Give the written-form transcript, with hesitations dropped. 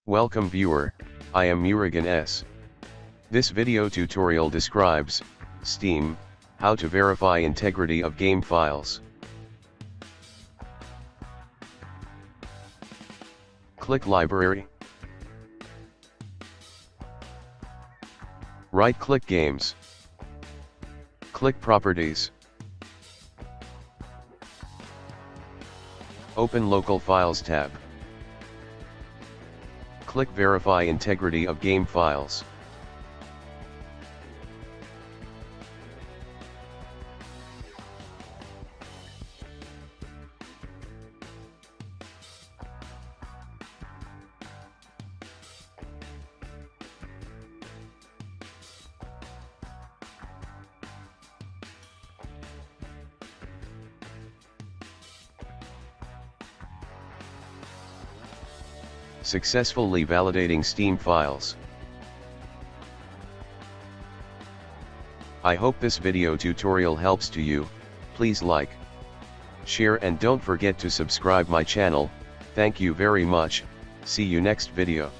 Welcome viewer, I am Murugan S. This video tutorial describes, Steam, how to verify integrity of game files. Click Library. Right-click Games. Click Properties. Open Local Files tab. Click Verify integrity of game files. Successfully validating Steam files. I hope this video tutorial helps to you. Please like, share and don't forget to subscribe my channel. Thank you very much. See you next video.